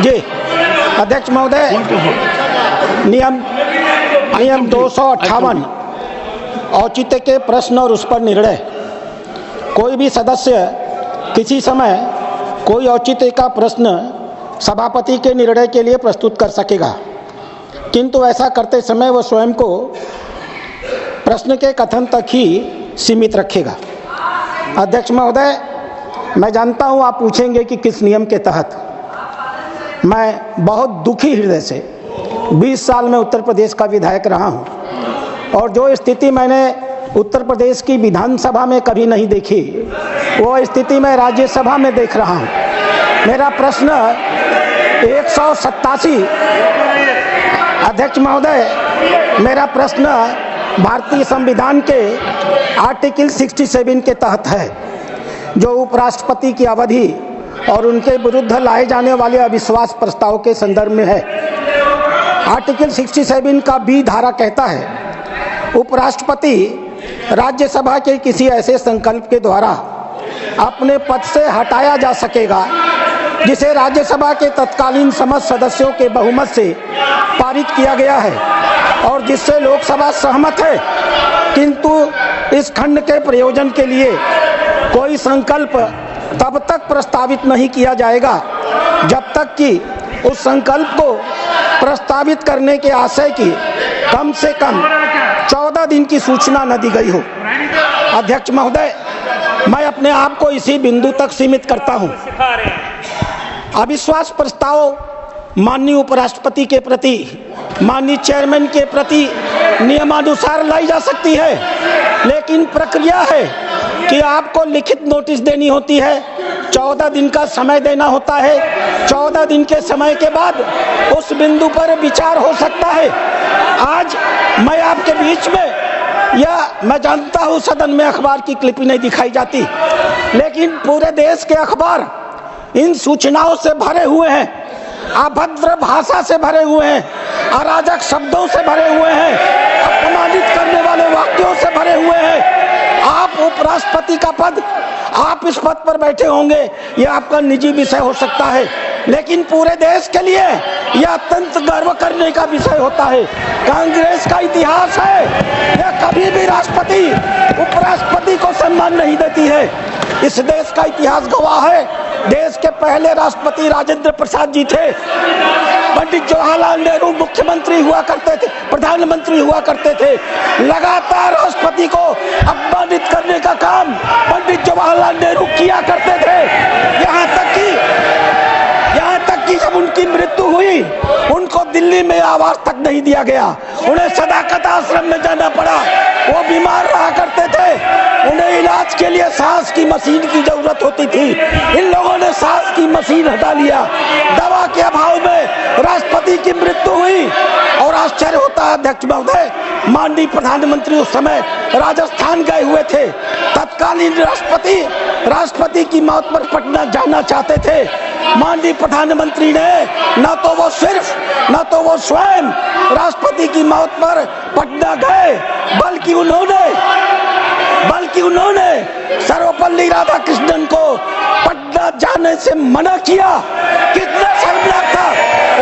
जी अध्यक्ष महोदय, नियम 258 औचित्य के प्रश्न और उस पर निर्णय। कोई भी सदस्य किसी समय कोई औचित्य का प्रश्न सभापति के निर्णय के लिए प्रस्तुत कर सकेगा, किंतु ऐसा करते समय वह स्वयं को प्रश्न के कथन तक ही सीमित रखेगा। अध्यक्ष महोदय, मैं जानता हूं आप पूछेंगे कि किस नियम के तहत। मैं बहुत दुखी हृदय से 20 साल में उत्तर प्रदेश का विधायक रहा हूं और जो स्थिति मैंने उत्तर प्रदेश की विधानसभा में कभी नहीं देखी, वो स्थिति मैं राज्यसभा में देख रहा हूं। मेरा प्रश्न 187 अध्यक्ष महोदय, मेरा प्रश्न भारतीय संविधान के आर्टिकल 67 के तहत है, जो उपराष्ट्रपति की अवधि और उनके विरुद्ध लाए जाने वाले अविश्वास प्रस्ताव के संदर्भ में है। आर्टिकल 67 का बी धारा कहता है, उपराष्ट्रपति राज्यसभा के किसी ऐसे संकल्प के द्वारा अपने पद से हटाया जा सकेगा जिसे राज्यसभा के तत्कालीन समस्त सदस्यों के बहुमत से पारित किया गया है और जिससे लोकसभा सहमत है, किंतु इस खंड के प्रयोजन के लिए कोई संकल्प तब तक प्रस्तावित नहीं किया जाएगा जब तक कि उस संकल्प को प्रस्तावित करने के आशय की कम से कम 14 दिन की सूचना न दी गई हो। अध्यक्ष महोदय, मैं अपने आप को इसी बिंदु तक सीमित करता हूं। अविश्वास प्रस्ताव माननीय उपराष्ट्रपति के प्रति, माननीय चेयरमैन के प्रति नियमानुसार लाई जा सकती है, लेकिन प्रक्रिया है कि आपको लिखित नोटिस देनी होती है, 14 दिन का समय देना होता है। 14 दिन के समय के बाद उस बिंदु पर विचार हो सकता है। आज मैं आपके बीच में, या मैं जानता हूं सदन में अखबार की क्लिपिंग नहीं दिखाई जाती, लेकिन पूरे देश के अखबार इन सूचनाओं से भरे हुए हैं, अभद्र भाषा से भरे हुए हैं, अराजक शब्दों से भरे हुए हैं, अपमानित करने वाले वाक्यों से भरे हुए हैं। आप उपराष्ट्रपति का पद, आप इस पद पर बैठे होंगे, यह आपका निजी विषय हो सकता है, लेकिन पूरे देश के लिए यह अत्यंत गर्व करने का विषय होता है। कांग्रेस का इतिहास है, यह कभी भी राष्ट्रपति उपराष्ट्रपति को सम्मान नहीं देती है। इस देश का इतिहास गवाह है। देश के पहले राष्ट्रपति राजेंद्र प्रसाद जी थे, पंडित जवाहरलाल नेहरू मुख्यमंत्री हुआ करते थे, प्रधानमंत्री हुआ करते थे। लगातार राष्ट्रपति को अपमानित करने का काम पंडित जवाहरलाल नेहरू किया करते थे। यहाँ तक कि जब उनकी मृत्यु हुई, उनको दिल्ली में आवास तक नहीं दिया गया, उन्हें सदाकत आश्रम में जाना पड़ा। वो बीमार रहा करते थे, उन्हें इलाज के लिए सांस की मशीन की जरूरत होती थी। इन लोगों ने सांस की मशीन हटा लिया। दवा के अभाव में राष्ट्रपति की मृत्यु हुई और आश्चर्य होता है अध्यक्ष महोदय, माननीय प्रधानमंत्री उस समय राजस्थान गए हुए थे। तत्कालीन राष्ट्रपति की मौत पर पटना जाना चाहते थे। माननीय प्रधानमंत्री ने न तो वो स्वयं राष्ट्रपति की मौत पर पटना गए, बल्कि उन्होंने सर्वपल्ली राधाकृष्णन को पटना जाने से मना किया। कितना शर्मनाक था।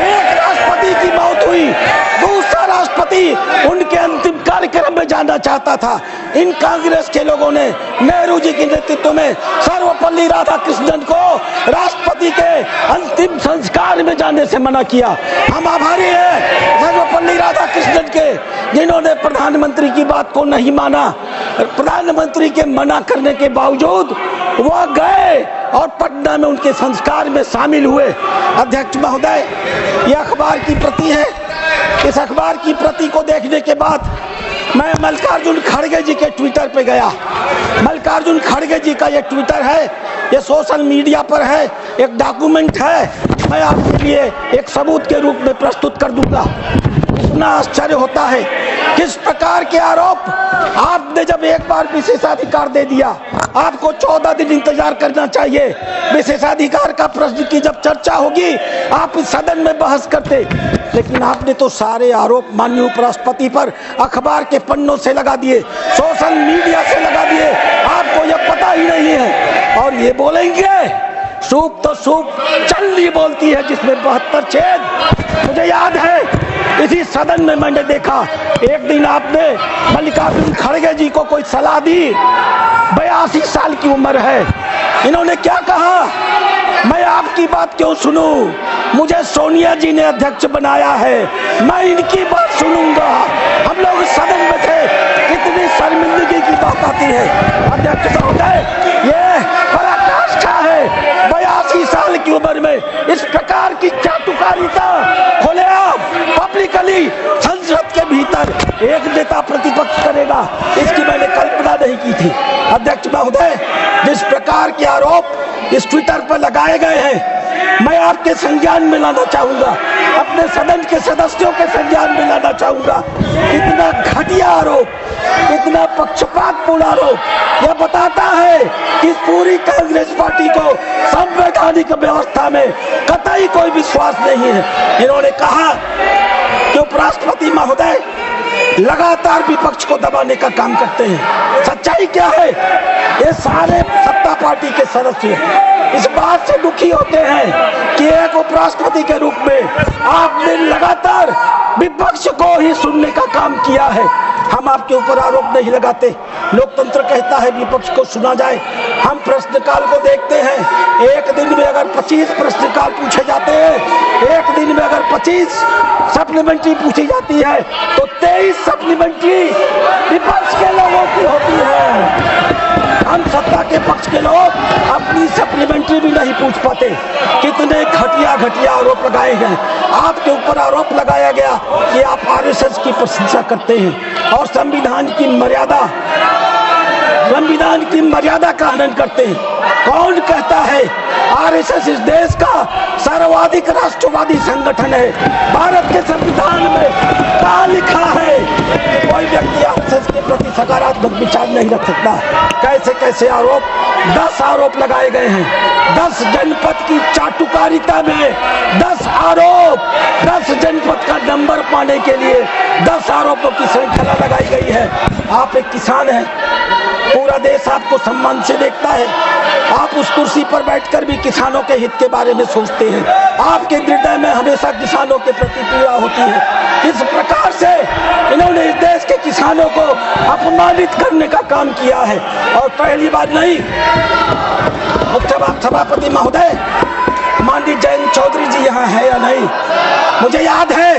एक राष्ट्रपति की मौत हुई, दूसरा राष्ट्रपति उनके अंतिम कार्यक्रम में जाना चाहता था। इन कांग्रेस के लोगों ने नेहरू जी के नेतृत्व में सर्वपल्ली राधाकृष्णन को राष्ट्रपति के अंतिम संस्कार में जाने से मना किया। हम आभारी हैं सर्वपल्ली राधाकृष्णन के, जिन्होंने प्रधानमंत्री की बात को नहीं माना। प्रधानमंत्री के मना करने के बावजूद वह गए और पटना में उनके संस्कार में शामिल हुए। अध्यक्ष महोदय, यह अखबार की प्रति है। इस अखबार की प्रति को देखने के बाद मैं मल्लिकार्जुन खड़गे जी के ट्विटर पे गया। मल्लिकार्जुन खड़गे जी का ये ट्विटर है, ये सोशल मीडिया पर है, एक डॉक्यूमेंट है, मैं आपके लिए एक सबूत के रूप में प्रस्तुत कर दूंगा। इतना आश्चर्य होता है, किस प्रकार के आरोप। आपने जब एक बार विशेषाधिकार दे दिया, आपको 14 दिन इंतजार करना चाहिए। विशेषाधिकार का प्रश्न की जब चर्चा होगी, आप इस सदन में बहस करते, लेकिन आपने तो सारे आरोप माननीय उपराष्ट्रपति पर अखबार के पन्नों से लगा दिए, सोशल मीडिया से लगा दिए। आपको यह पता ही नहीं है और ये बोलेंगे सूप तो सूप चलनी बोलती है जिसमें 72 छेद। मुझे याद है इसी सदन में मैंने देखा एक दिन आपने मल्लिकार्जुन खड़गे जी को कोई सलाह दी। 82 साल की उम्र है, इन्होंने क्या कहा, मैं आपकी बात क्यों सुनूं, मुझे सोनिया जी ने अध्यक्ष बनाया है, मैं इनकी बात सुनूंगा। हम लोग सदन में थे, इतनी शर्मिंदगी की बात आती है। अध्यक्ष महोदय, ये पराकाष्ठा है। 82 साल की उम्र में इस प्रकार की चाटुकारिता खुलेआम पब्लिकली संसद के भीतर एक नेता प्रतिपक्ष करेगा, इसकी मैंने कल्पना नहीं की थी। अध्यक्ष महोदय, जिस प्रकार के आरोप इस ट्विटर पर लगाए गए हैं, मैं आपके संज्ञान में लाना चाहूंगा, अपने सदन के सदस्यों के संज्ञान में लाना चाहूंगा। इतना घटिया आरोप, इतना पक्षपातपूर्ण आरोप, यह बताता है कि पूरी कांग्रेस पार्टी को संवैधानिक व्यवस्था में कतई कोई विश्वास नहीं है। इन्होंने कहा कि उपराष्ट्रपति महोदय लगातार विपक्ष को दबाने का काम करते हैं। सच्चाई क्या है, ये सारे सत्ता पार्टी के सदस्य इस बात से दुखी होते हैं कि एक उपराष्ट्रपति के रूप में आपने लगातार विपक्ष को ही सुनने का काम किया है। हम आपके ऊपर आरोप नहीं लगाते, लोकतंत्र कहता है विपक्ष को सुना जाए। हम प्रश्नकाल को देखते हैं, एक दिन में अगर 25 प्रश्नकाल पूछे जाते हैं, एक दिन में अगर 25 सप्लीमेंट्री पूछी जाती है तो 23 सप्लीमेंट्री विपक्ष के लोगों की होती है। हम सत्ता के पक्ष के लोग अपनी सप्लीमेंट्री भी नहीं पूछ पाते। कितने घटिया घटिया आरोप लगाए गए। आपके ऊपर आरोप लगाया गया कि आप आरएसएस की प्रशंसा करते हैं और संविधान की मर्यादा का हनन करते हैं। कौन कहता है आरएसएस इस देश का सर्वाधिक राष्ट्रवादी संगठन है? भारत के संविधान में क्या लिखा है? कोई व्यक्ति आरएसएस के प्रति सकारात्मक विचार नहीं रख सकता। कैसे कैसे आरोप, 10 आरोप लगाए गए हैं। 10 जनपद की चाटुकारिता में 10 आरोप, 10 जनपद का नंबर पाने के लिए 10 आरोपों की श्रृंखला लगाई गई है। आप एक किसान हैं, पूरा देश आपको सम्मान से देखता है। आप उस कुर्सी पर बैठकर भी किसानों के हित के बारे में सोचते हैं। आपके हृदय में हमेशा किसानों के प्रति पीड़ा होती है। इस प्रकार से इन्होंने इस देश के किसानों को अपमानित करने का काम किया है और पहली बार नहीं। सभापति महोदय, माननीय जयंत चौधरी जी यहाँ है या नहीं? मुझे याद है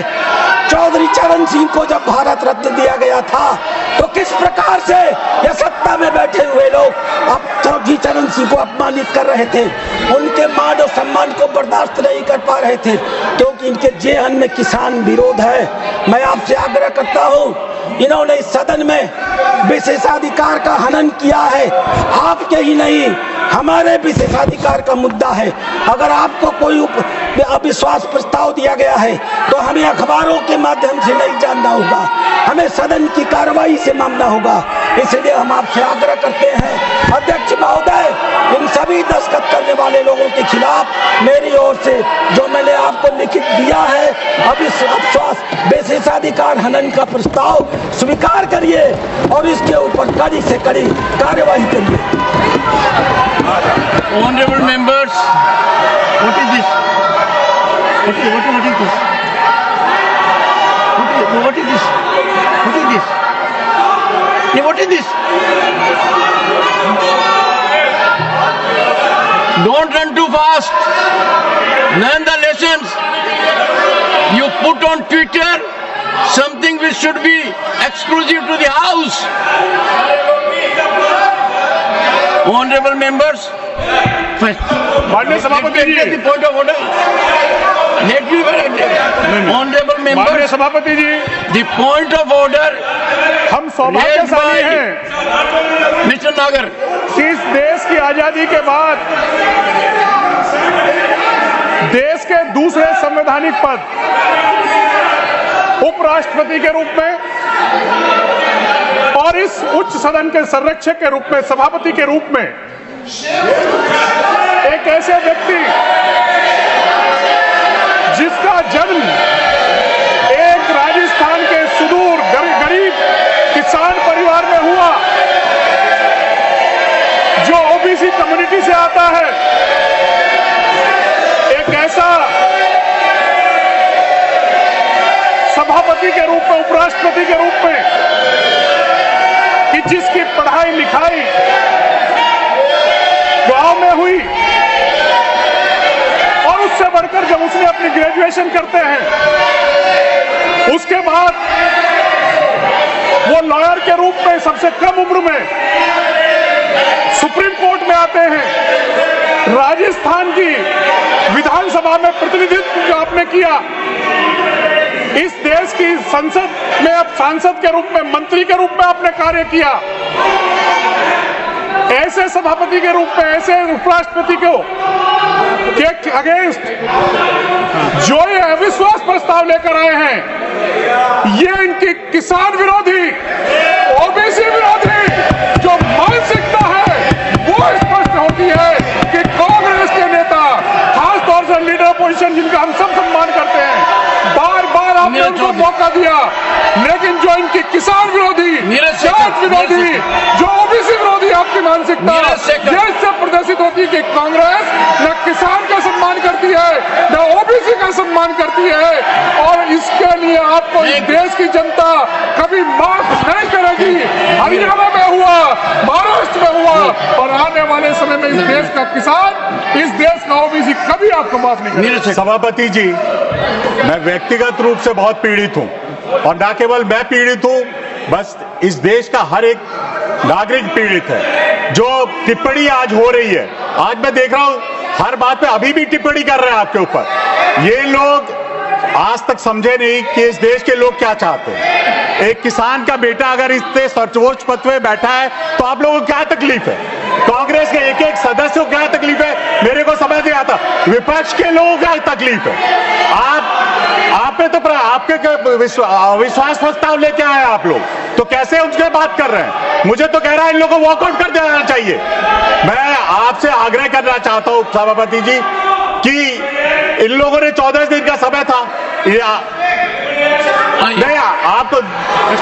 चौधरी चरण सिंह को जब भारत रत्न दिया गया था तो किस प्रकार से ये सत्ता में बैठे हुए लोग अब चौधरी चरण सिंह को अपमानित कर रहे थे। उनके मान और सम्मान को बर्दाश्त नहीं कर पा रहे थे क्योंकि इनके जेहन में किसान विरोध है। मैं आपसे आग्रह करता हूँ, इन्होंने इस सदन में विशेषाधिकार का हनन किया है। आपके ही नहीं, हमारे विशेषाधिकार का मुद्दा है। अगर आपको कोई अविश्वास प्रस्ताव दिया गया है तो हमें अखबारों के माध्यम से नहीं जानना होगा, हमें सदन की कार्रवाई से मानना होगा। इसलिए हम आपसे आग्रह करते हैं अध्यक्ष महोदय, इन सभी दस्तखत करने वाले लोगों के खिलाफ मेरी ओर से जो मैंने आपको लिखित दिया है अविश्वास विशेषाधिकार हनन का प्रस्ताव स्वीकार करिए और इसके ऊपर कड़ी से कड़ी कार्यवाही करिए। Honorable members, what is this? What is this? What is this? What is this? Yeah, what is this? Don't run too fast. Learn the lessons. You put on Twitter something which should be exclusive to the House. Honorable members, माननीय सभापति जी, the point of order. Let me Honorable members, माननीय सभापति जी, the point of order. हम सौभाग्यशाली हैं mister नागर कि इस देश की आजादी के बाद देश के दूसरे संवैधानिक पद उपराष्ट्रपति के रूप में और इस उच्च सदन के संरक्षक के रूप में, सभापति के रूप में एक ऐसे व्यक्ति जिसका जन्म एक राजस्थान के सुदूर गरीब किसान परिवार में हुआ, जो ओबीसी कम्युनिटी से आता है, सभापति के रूप में, उपराष्ट्रपति के रूप में, कि जिसकी पढ़ाई लिखाई गांव में हुई और उससे बढ़कर जब उसने अपनी ग्रेजुएशन करते हैं, उसके बाद वो लॉयर के रूप में सबसे कम उम्र में सुप्रीम कोर्ट में आते हैं, राजस्थान की विधानसभा में प्रतिनिधित्व जो आपने किया, इस देश की संसद में अब सांसद के रूप में, मंत्री के रूप में आपने कार्य किया, ऐसे सभापति के रूप में, ऐसे उपराष्ट्रपति को के अगेंस्ट जो ये अविश्वास प्रस्ताव लेकर आए हैं, ये इनकी किसान विरोधी, ओबीसी विरोधी जो मानसिकता है वो स्पष्ट होती है कि कांग्रेस के नेता, खासतौर से लीडर अपोजिशन जिनका हम सब सम्मान करते हैं, बार बार आपने उनको मौका दिया, लेकिन जो इनकी किसान विरोधी, जाट विरोधी, जो ओबीसी विरोधी आपकी मानसिकता, ये इससे प्रदर्शित होती है कि कांग्रेस न किसान का सम्मान करती है, न ओबीसी का सम्मान करती है, और इसके लिए आपको इस देश की जनता कभी माफ नहीं करेगी। हरियाणा में हुआ, महाराष्ट्र में हुआ, और आने वाले समय में इस देश का किसान, इस देश का ओबीसी कभी आपको माफ नहीं करेगा। सभापति जी, मैं व्यक्तिगत रूप से बहुत पीड़ित हूं, और न केवल मैं पीड़ित हूं, बस इस देश का हर एक नागरिक पीड़ित है। जो टिप्पणी आज हो रही है, आज मैं देख रहा हूं हर बात पे अभी भी टिप्पणी कर रहे हैं आपके ऊपर। ये लोग आज तक समझे नहीं कि इस देश के लोग क्या चाहते हैं। एक किसान का बेटा अगर इतने सर्वोच्च पद पे बैठा है तो आप लोगों को क्या तकलीफ है? कांग्रेस के एक एक सदस्य को क्या तकलीफ है, मेरे को समझ नहीं आता। विपक्ष के लोगों को क्या तकलीफ है? आपने तो आपके विश्वास प्रस्ताव लेके आए आप लोग, तो कैसे उसके बात कर रहे हैं? मुझे तो कह रहा है इन लोगों को वॉकआउट कर देना चाहिए। मैं आपसे आग्रह करना चाहता हूं सभापति जी कि इन लोगों ने 14 दिन का समय था, नहीं आपको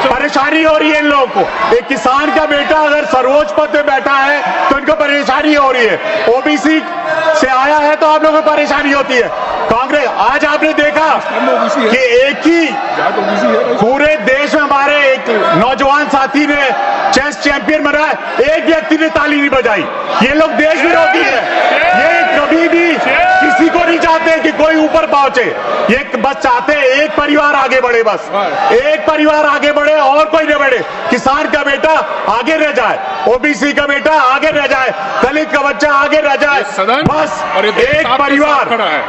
परेशानी हो रही है इन लोगों को। एक किसान का बेटा अगर सर्वोच्च पद पे बैठा है तो इनको परेशानी हो रही है, ओबीसी से आया है तो आप लोगों को परेशानी होती है। कांग्रेस, आज आपने देखा कि एक ही पूरे देश में हमारे एक नौजवान साथी ने चेस चैंपियन बना है, एक व्यक्ति ने ताली नहीं बजाई। ये लोग देश विरोधी है, ये कभी भी किसी को नहीं चाहते कि कोई ऊपर पहुंचे, ये बस चाहते हैं एक परिवार आगे बढ़े, बस एक परिवार आगे बढ़े और कोई नहीं बढ़े। किसान का बेटा आगे रह जाए, ओबीसी का बेटा आगे रह जाए, दलित का बच्चा आगे रह जाए, बस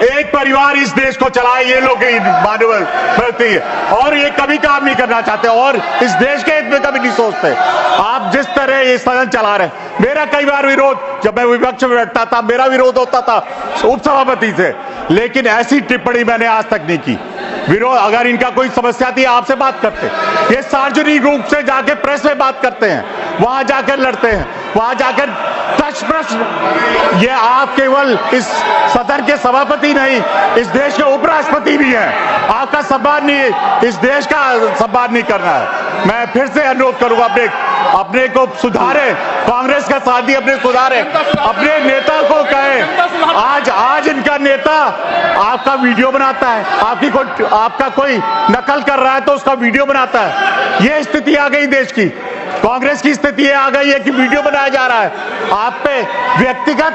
एक परिवार इस देश को चलाए। ये लोग मानव प्रति है और ये कभी काम नहीं करना चाहते और इस देश के हित में कभी नहीं सोचते। आप जिस तरह ये सदन चला रहे, मेरा कई बार विरोध, जब मैं विपक्ष में बैठता था मेरा विरोध होता था उपसभापति से, लेकिन ऐसी टिप्पणी मैंने आज तक नहीं की। विरोध, अगर इनका कोई समस्या थी आपसे बात करते, ये सार्वजनिक रूप से जाके प्रेस में बात करते हैं, वहां जाकर लड़ते हैं, वहां जाकर प्रश्न। ये आप केवल इस सदन के सभापति नहीं, इस देश के उपराष्ट्रपति भी हैं। आपका सम्मान नहीं, इस देश का सम्मान नहीं करना है। मैं फिर से अनुरोध करूंगा अपने को सुधारे, कांग्रेस का साथी अपने सुधारे, अपने नेता को कहे। आज इनका नेता आपका वीडियो बनाता है, आपका कोई नकल कर रहा है तो उसका वीडियो बनाता है। ये स्थिति आ गई देश की, कांग्रेस की स्थिति आ गई है कि वीडियो बनाया जा रहा है, आप पे व्यक्तिगत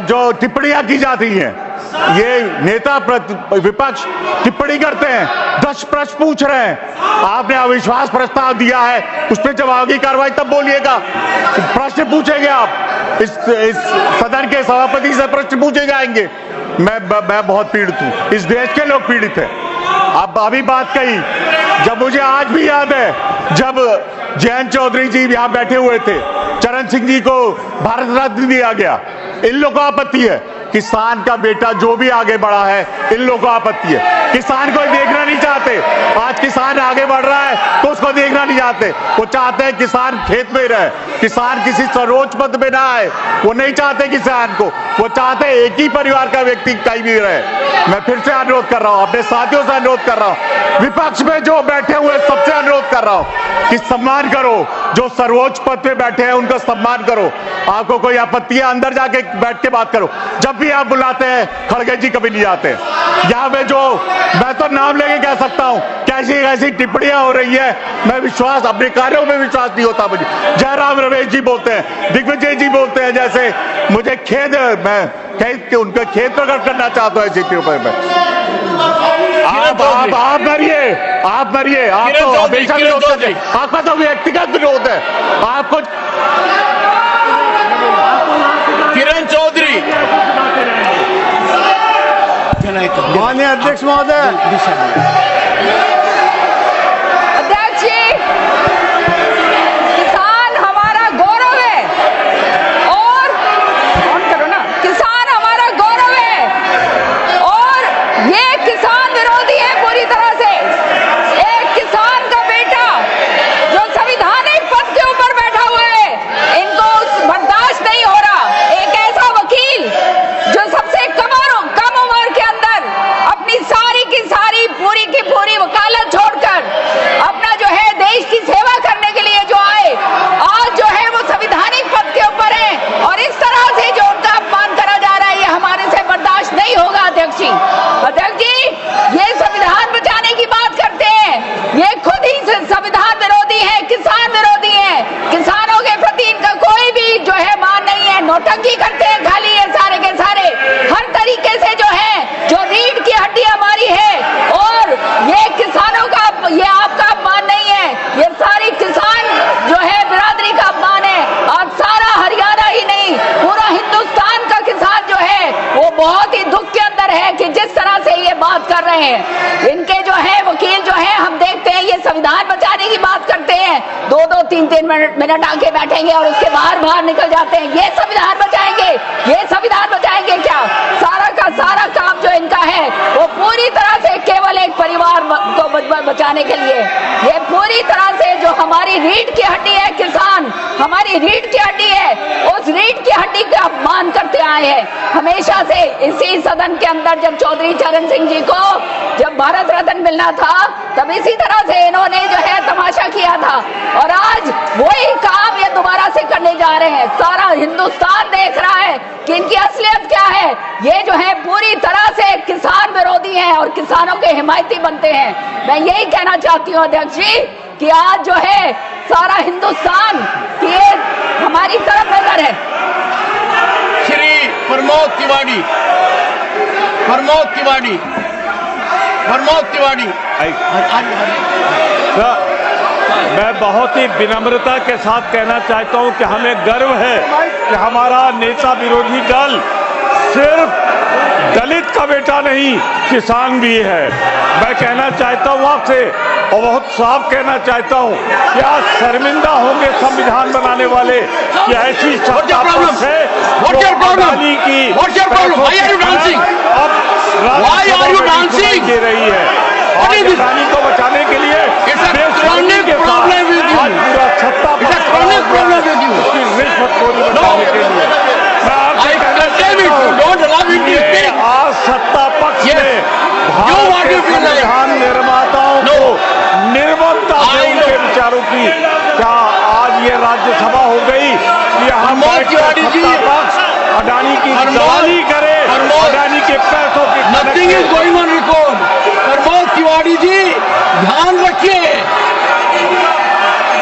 जो टिप्पणियां की जाती हैं, ये नेता विपक्ष टिप्पणी करते हैं, 10 प्रश्न पूछ रहे हैं, आपने अविश्वास प्रस्ताव दिया है, उस पर जब होगी कार्रवाई तब बोलिएगा। प्रश्न पूछेंगे आप, इस सदन के सभापति से प्रश्न पूछे जाएंगे। मैं बहुत पीड़ित हूं, इस देश के लोग पीड़ित हैं। अब अभी बात कही, जब मुझे आज भी याद है जब जयंत चौधरी जी यहां बैठे हुए थे, चरण सिंह जी को भारत रत्न दिया गया, इन लोगों को आपत्ति है। किसान का बेटा जो भी आगे बढ़ा है, इन लोगों को आपत्ति है। किसान को देखना नहीं चाहते, आज किसान आगे बढ़ रहा है तो उसको देखना नहीं चाहते। वो चाहते हैं किसान खेत में रहे, किसान किसी सर्वोच्च पद में ना आए, वो नहीं चाहते किसान को, वो चाहते हैं एक ही परिवार का व्यक्ति कहीं भी रहे। मैं फिर से अनुरोध कर रहा हूं, अपने साथियों से अनुरोध कर रहा हूं, विपक्ष में जो बैठे हुए सबसे अनुरोध कर रहा हूं कि सम्मान करो, जो सर्वोच्च पद पे बैठे हैं उनका सम्मान करो। आपको कोई आपत्ति है, अंदर जाके बैठ के बात करो। जब भी आप बुलाते हैं, खड़गे जी कभी नहीं आते। यहाँ पे जो मैं तो नाम लेके कह सकता हूँ कैसी कैसी टिप्पणियां हो रही है, मैं विश्वास अपने कार्यों में विश्वास नहीं होता मुझे। जयराम रमेश जी बोलते हैं, दिग्विजय जी बोलते हैं, जैसे मुझे खेद है, मैं उनका खेद प्रकट करना चाहता हूँ ऐसी ऊपर में। आप मरिए, आप तो हमेशा विरोध करते हैं, आपका तो व्यक्तिगत विरोध है आपको। किरण चौधरी। माननीय अध्यक्ष महोदय, अध्यक्ष जी, किसान हमारा गौरव है और ऑन करो ना, किसान हमारा गौरव है और ये किसान विरोधी है पूरी तरह से। एक किसान का बेटा जो संवैधानिक पद के ऊपर बैठा हुआ है, इनको बर्दाश्त नहीं हो रहा। एक ऐसा वकील जो सबसे कम उम्र के अंदर अपनी सारी की सारी पूरी की पूरी वकालत छोड़कर अपना जो है देश की सेवा करने के लिए जो आए, आज जो है वो संवैधानिक पद के ऊपर है और इस तरह से जो उनका अपमान करा जा रहा है, ये हमारे से बर्दाश्त नहीं होगा। अध्यक्ष जी, ये संविधान बचाने की बात करते हैं, ये खुद ही संविधान विरोधी है, किसान विरोधी है। किसानों के प्रति इनका कोई भी जो है मान नहीं है, नौटंकी करते हैं खाली ये सारे के सारे। हर तरीके से जो है, जो रीढ़ की हड्डी हमारी है और ये किसानों का, ये आपका अपमान नहीं है, ये सारी किसान जो है बिरादरी का अपमान है। आज सारा हरियाणा ही नहीं, पूरा हिंदुस्तान का किसान जो है वो बहुत ही दुख के अंदर है कि जिस तरह से ये बात कर रहे हैं। इनके जो है वकील जो है, हम देखते हैं ये संविधान बचाने की बात करते हैं, 2-2, 3-3 मिनट आके बैठेंगे और उसके बाहर निकल जाते हैं। ये संविधान बचाएंगे, ये संविधान बचाएंगे क्या? सारा का सारा काम जो इनका है वो पूरी तरह से केवल एक परिवार को बचाने के लिए, ये पूरी तरह से जो हमारी रीढ़ की हड्डी है, किसान हमारी रीढ़ की हड्डी है, उस रीढ़ की हड्डी का अपमान करते आए हैं हमेशा से। इसी सदन के अंदर जब चौधरी चरण सिंह जी को जब भारत रत्न मिलना था, तब इसी तरह से इन्होंने जो है तमाशा किया था और आज वही काम ये दोबारा से करने जा रहे हैं। सारा हिंदुस्तान देख रहा है कि इनकी असलियत क्या है। ये जो है पूरी तरह से किसान विरोधी हैं और किसानों के हिमायती बनते हैं। मैं यही कहना चाहती हूँ अध्यक्ष जी कि आज जो है सारा हिंदुस्तान की हमारी तरफ नजर है। श्री प्रमोद तिवारी। मैं बहुत ही विनम्रता के साथ कहना चाहता हूं कि हमें गर्व है कि हमारा नेता विरोधी दल सिर्फ दलित का बेटा नहीं, किसान भी है। मैं कहना चाहता हूं आपसे और बहुत साफ कहना चाहता हूं कि आज शर्मिंदा होंगे संविधान बनाने वाले कि ऐसी सत्ता पक्ष है अडानी की दे रही है। और अडानी को बचाने के लिए पूरा सत्ता रिश्वतखोरी बचाने के लिए आज सत्ता पक्ष में भारत के संविधान निर्माताओं को निर्ममता से उनके विचारों की क्या आज ये राज्यसभा हो गई कि हम सत्ता पक्ष अडानी की दलाली करे, अडानी के पैसों की nothing is going on record. Pramod Tiwari ji ध्यान रखिए,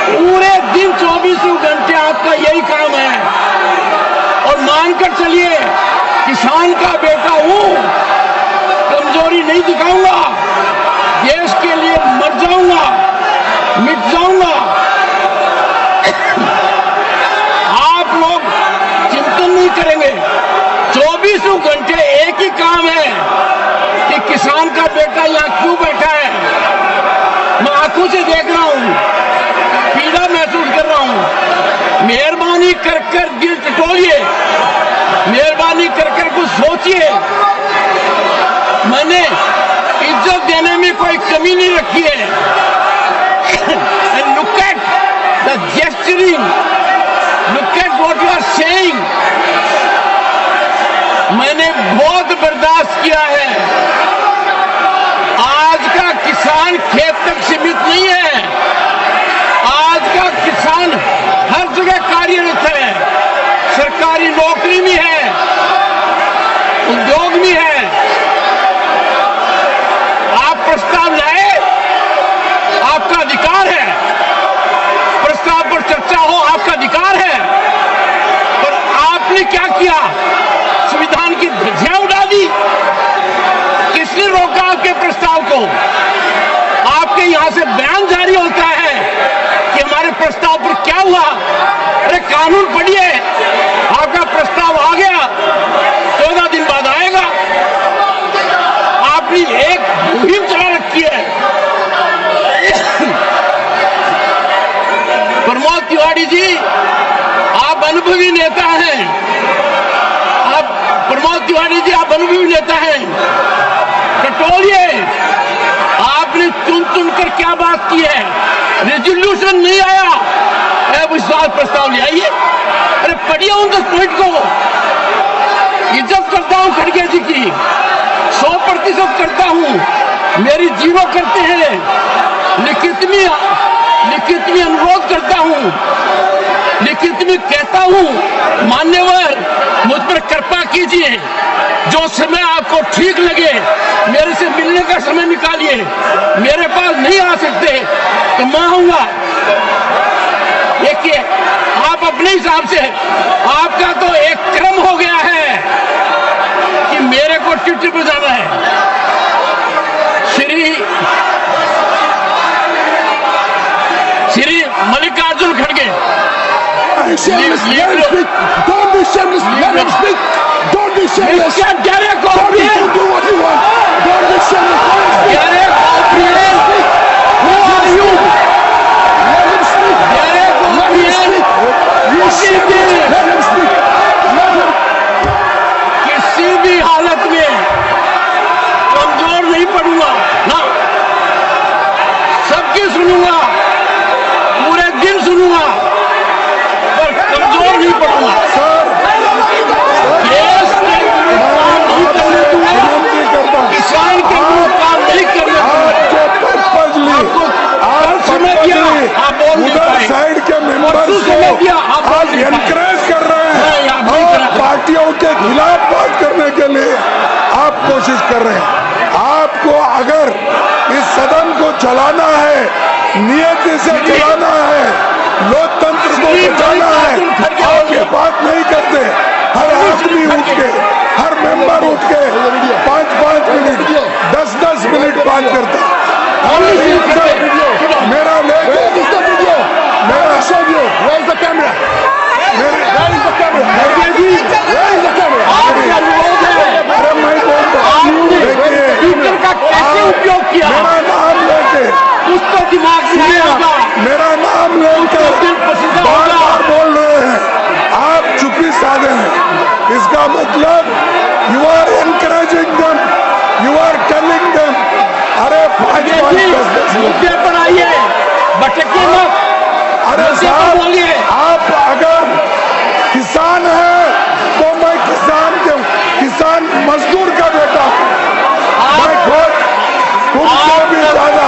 पूरे दिन 24 घंटे आपका यही काम है और मानकर चलिए किसान का बेटा हूं, कमजोरी नहीं दिखाऊंगा, देश के लिए मर जाऊंगा, मिट जाऊंगा। आप लोग चिंतन नहीं करेंगे, 24 घंटे एक ही काम है कि किसान का बेटा यहाँ क्यों बैठा है। मैं आंखों से देख रहा हूं, पीड़ा महसूस कर रहा हूं। मेहरबानी कर कर दिल टटोलिए, मेहरबानी कर कर कुछ सोचिए। मैंने इज्जत देने में कोई कमी नहीं रखी है। And look at the gesturing, look at what you are saying. मैंने बहुत बर्दाश्त किया है। आज का किसान खेत तक सीमित नहीं है, आज का किसान हर जगह कार्यरत है, सरकारी नौकरी में है, उद्योग में है, क्या किया? संविधान की ध्वजा उड़ा दी। किसने रोका आपके प्रस्ताव को? आपके यहां से बयान जारी होता है कि हमारे प्रस्ताव पर क्या हुआ। अरे कानून पढ़िए, आपका प्रस्ताव आ गया, 14 दिन बाद आएगा। आपने एक मुहिम चला रखी है। प्रमोद तिवारी जी, आप अनुभवी नेता हैं। प्रमोद तिवारी जी, आप अनुभवी नेता हैं। टटोलिए, आपने चुन चुनकर क्या बात की है? रेजोल्यूशन नहीं आया, अविश्वास प्रस्ताव ले आइए। अरे पढ़िए उन 10 पॉइंट को। इज्जत करता हूं खड़गे जी की, 100% करता हूं। मेरी जीरो करते हैं। लिखित में अनुरोध करता हूं, लिखित में कहता हूं, मान्यवर मुझ पर कृपा कीजिए। जो समय आपको ठीक लगे मेरे से मिलने का समय निकालिए। मेरे पास नहीं आ सकते तो मैं आऊंगा। देखिए, आप अपने हिसाब से, आपका तो एक क्रम हो गया है कि मेरे को चिट्ठी पे जाना है। श्री मल्लिकार्जुन खड़गे, Don't be shameless. Let him speak. Don't be shameless. Don't do what you want. Don't be shameless. Who are you? Let him speak. Let him speak. You speak. Let him speak. Let him. किसी भी हालत में कमजोर नहीं पड़ूंगा ना। सबकी सुनूंगा, पूरे दिन सुनूंगा, पर कमजोर नहीं पड़ूंगा। देश के विरुद्ध काम नहीं करने दूंगा, किसान के विरुद्ध काम नहीं करने दूंगा। आपको हर समय दिया, आप बोल नहीं पाए। साइड के मेंबर्स को आप एनकरेज कर रहे हैं और पार्टियों के खिलाफ बात करने के लिए आप कोशिश कर रहे हैं। आपको अगर इस सदन को चलाना है, नियति से चलाना है, लोकतंत्र को बचाना है, आप ये बात नहीं करते। हर आदमी उठ के, हर मेंबर उठ के 5-5 मिनट, 10-10 मिनट बात करता। मेरा लेके कैसे उपयोग किया? मेरा नाम लेके, कुछ तो दिमाग में होगा। मेरा नाम लेकर बार बार बोल रहे हैं, आप चुप्पी साधे हैं। इसका मतलब you are encouraging them, you are telling them. अरे 5-5 10 मुद्दे पर आइए, भटकिए मत। अरे साहब, आप अगर किसान हैं तो मैं किसान मजदूर का बेटा हूं। मैं खुद तुमसे भी ज्यादा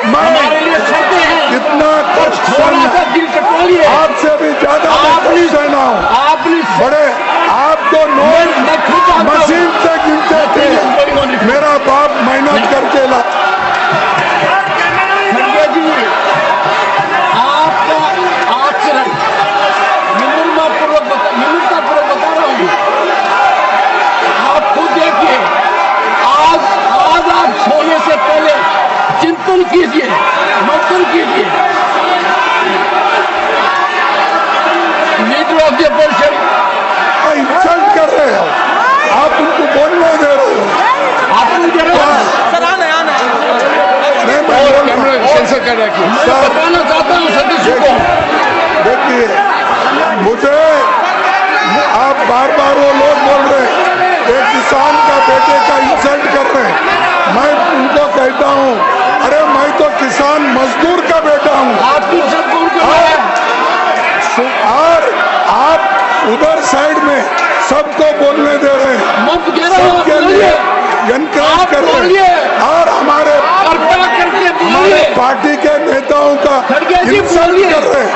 हमारे लिए छोटे हैं, इतना कष्ट थोड़ा सा दिल कटोलिए। आपसे भी ज्यादा मैं सहना हूँ। आपने बड़े आप तो नोट मशीन से गिनते थे, मेरा बाप मेहनत करके ला। खड़गे जी, आपका आचरण विनम्रतापूर्वक बता रहा हूँ। आप खुद देखिए, आज आप सोने से पहले चिंतन कीजिए, मंथन कीजिए। Leader of the opposition insult कर रहे हो, आप उनको बोलने दे रहे हो। आप दे रहे हो। बताना चाहता हूँ सदस्य को, देखिए मुझे, आप बार बार वो लोग बोल रहे हैं एक किसान का बेटे का इंसल्ट कर रहे हैं। मैं उनको कहता हूँ, अरे मैं तो किसान मजदूर का बेटा हूँ। आप इंसल्ट कौन कर रहे हैं? और आप उधर साइड में सबको बोलने दे रहे हैं, मत कह रहे हो, सबके लिए एनकरेज कर रहे हैं और हमारे पार्टी के नेताओं का इंसल्ट कर रहे हैं,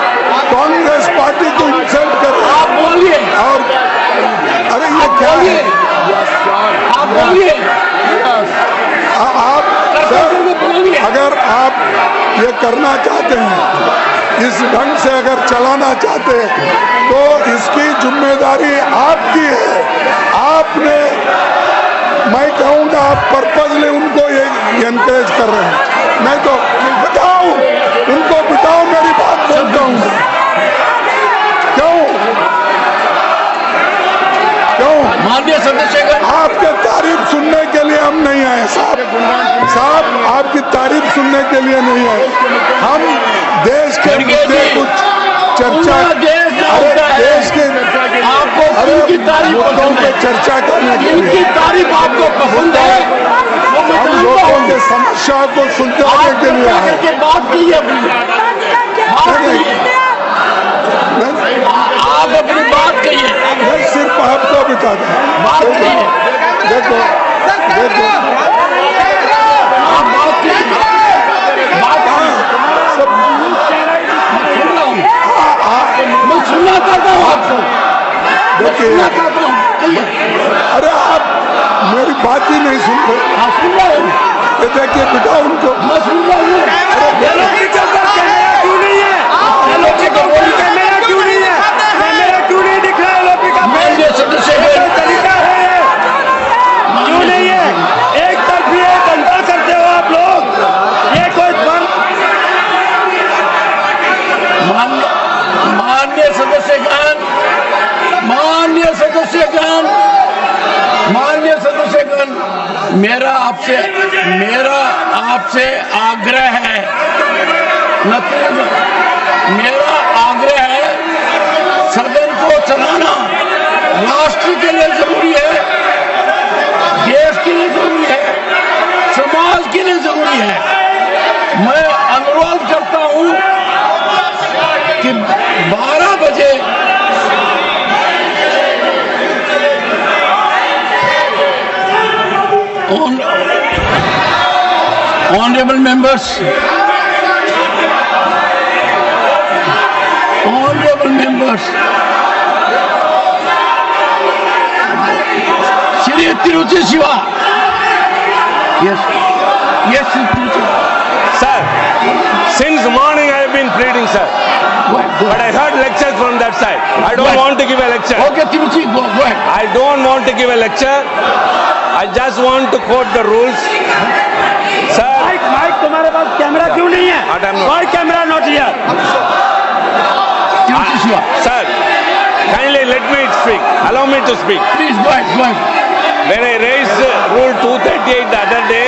कांग्रेस पार्टी को इंसल्ट कर रहे हैं। आप बोलिए। और अरे ये क्या है? आप बोलिए। आप सर, अगर आप ये करना चाहते हैं, इस ढंग से अगर चलाना चाहते हैं तो इसकी जिम्मेदारी आपकी है। आपने, मैं कहूँगा आप पर्पजली उनको ये एनकरेज कर रहे हैं। नहीं तो बिठाओ, उनको बिठाओ, मेरी बात बोलता हूँ। क्यों माननीय सदस्यगण, आपके तारीफ सुनने के लिए हम नहीं आए साहब, आपकी तारीफ सुनने के लिए नहीं आए हम। देश के मुद्दे कुछ चर्चा, देश के आपको इनकी तारीफ मुद्दों पे चर्चा करने के इनकी लिए, तारीफ आपको पसंद है, हम लोगों के समस्या को सुलझाने के लिए आए। करके बात की है अपनी, आप अपनी बात कहिए, मैं सिर्फ आपको बता दूं, बात कहिए, देखो आप बात कहिए, बात सब मैं सुनना चाहता हूँ आपको, देखिए, सुनना चाहता हूँ, कहिए। अरे आप मेरी बात ही नहीं सुन रहे। हाँ, सुन रहा हूँ, ये देखिए बिठाओ उनको। मैं सुन रहा हूँ। माननीय सदस्यगण, क्यों नहीं है? एक तरफी धंधा करते हो आप लोग, ये कोई माननीय सदस्यगण, माननीय सदस्यगण, मेरा आपसे आग्रह है, मेरा आग्रह है, सदन को चलाना राष्ट्र के लिए जरूरी है, देश के लिए जरूरी है, समाज के लिए जरूरी है। मैं अनुरोध करता हूं कि 12 बजे honourable members, Shri Tiruchi Shiva, yes, Sir, since morning I have been pleading, sir. But I heard lectures from that side. I don't want to give a lecture. Okay, Tiruchi, go ahead. I don't want to give a lecture. I just want to quote the rules. Sir, mike तुम्हारे पास camera क्यों नहीं है? Why camera not here? Tiruchi Shiva, sir, kindly let me speak. Allow me to speak. please go ahead. When I raised rule 238 the other day,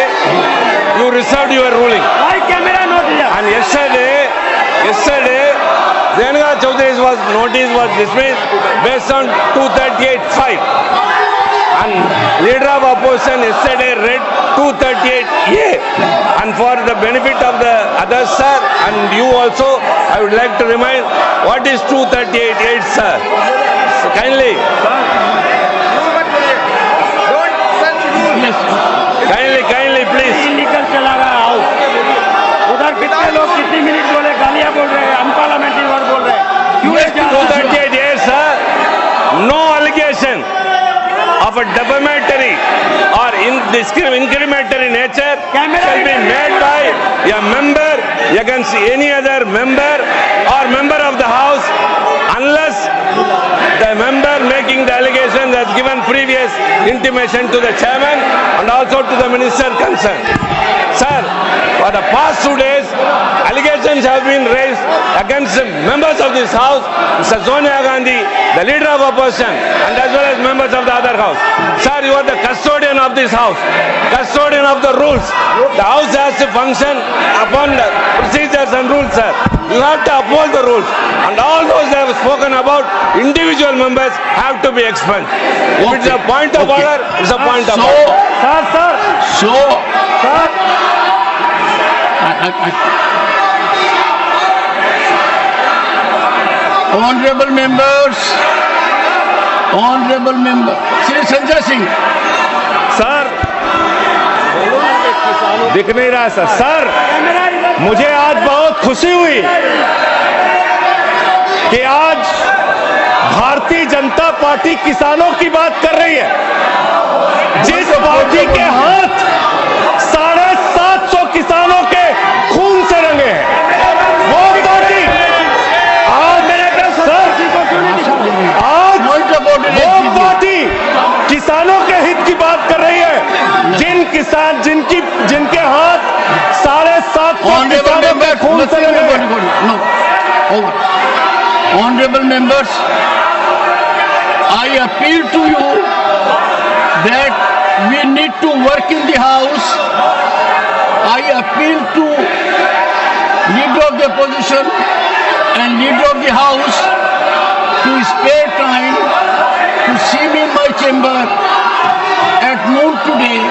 you reserved your ruling. Why camera not here? And yesterday, Zainga Chaudhary's notice was dismissed based on 238(5). And leader of opposition yesterday read 238A. And for the benefit of the others, sir, and you also, I would like to remind what is 238(8), sir. So kindly, please. निकल चला रहा house. उधर कितने लोग कितनी minute बोले, गालियां बोल रहे हैं, अनपार्लियामेंट्री वर्ड बोल रहे हैं। क्यों Yes, 238A, sir. No allegation of a defamatory or incriminatory nature shall be made by a member against any other member or member of the house unless the member making the allegation has given previous intimation to the chairman and also to the minister concerned. Sir, for the past 2 days, allegations have been raised against the members of this house, Mr. Sonia Gandhi, the leader of opposition, and as well as members of the other house. Sir, you are the custodian of this house, custodian of the rules. The house has to function upon the procedures and rules, sir. You have to uphold the rules. And all those that have spoken about individual members have to be expunged. If it's a point of order, it's a point of order. Honorable members, Shri Sanjay Singh. Sir, दिख नहीं रहा sir. Sir, मुझे आज बहुत खुशी हुई कि आज भारतीय जनता पार्टी किसानों की बात कर रही है। जिस पार्टी के हाथ 750 किसानों के खून से रंगे हैं, वो पार्टी दलित की बात कर रही है। जिन किसान जिनके हाथ 750 किसानों के खून से Honorable members, I appeal to you that we need to work in the house. I appeal to leader of the opposition and leader of the house to spare time to see me in my chamber at noon today.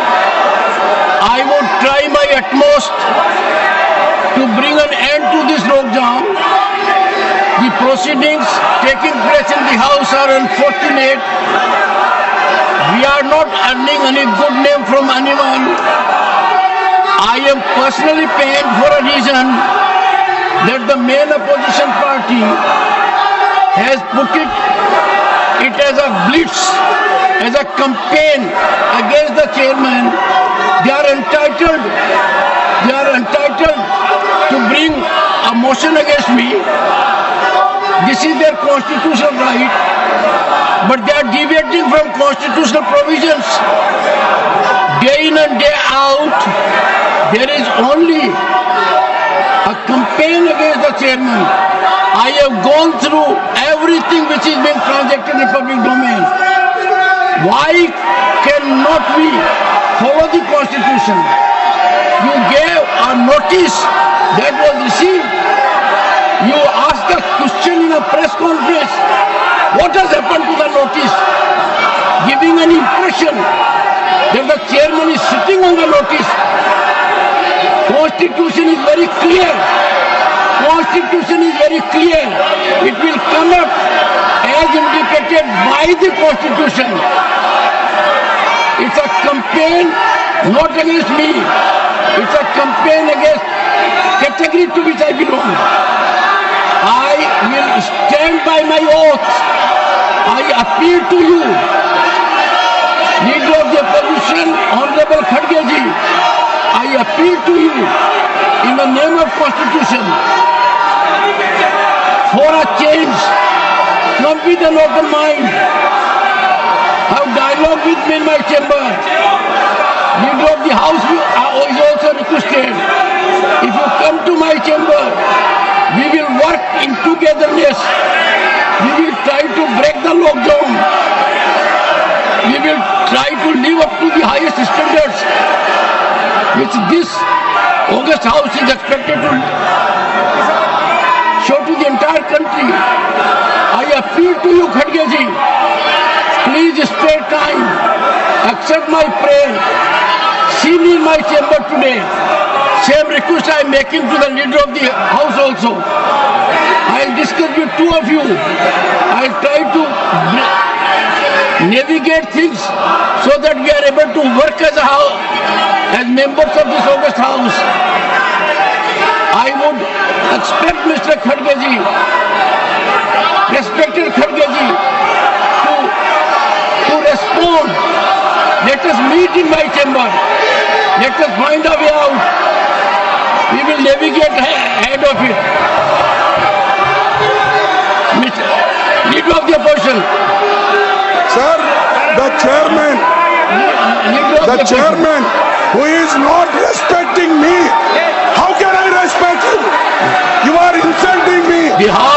I would try my utmost to bring an end to this lockdown. The proceedings taking place in the house are unfortunate. We are not earning any good name from anyone. I am personally pained for a reason that the main opposition party has put it as a blitz, as a campaign against the chairman. They are entitled to bring a motion against me. This is their constitutional right, but they are deviating from constitutional provisions. Day in and day out, there is only a campaign against the chairman. I have gone through everything which is being transacted in public domain. Why cannot we follow the constitution? You gave a notice that was received. You asked a question in a press conference. What has happened to the notice? Giving an impression that the chairman is sitting on the notice. Constitution is very clear. Constitution is very clear. It will come up as indicated by the Constitution. It's a campaign not against me. It's a campaign against category to which I belong. I will stand by my oath. I appeal to you, leader of the opposition, Honorable Khadge ji. I appeal to you in the name of Constitution for a change. Come with an open mind. Have dialogue with me in my chamber. Leader of the house is also requested. If you come to my chamber, we will work in togetherness. We will try to break the lockdown. We will try to live up to the highest standards which this August House is expected to show to the entire country. I appeal to you, Khadge ji, please spare time, accept my prayer, see me in my chamber today. Same request I am making to the leader of the house also. I will discuss with two of you. I will try to navigate things so that we are able to work as a house, as members of this August House. I would expect Mr. Khadge ji, respected Khadge ji, to respond. Let us meet in my chamber. Let us find a way out. We will navigate ahead of it. Mr. Leader of the opposition. Sir, the chairman who is not respecting me, how can I respect you? You are insulting me. The house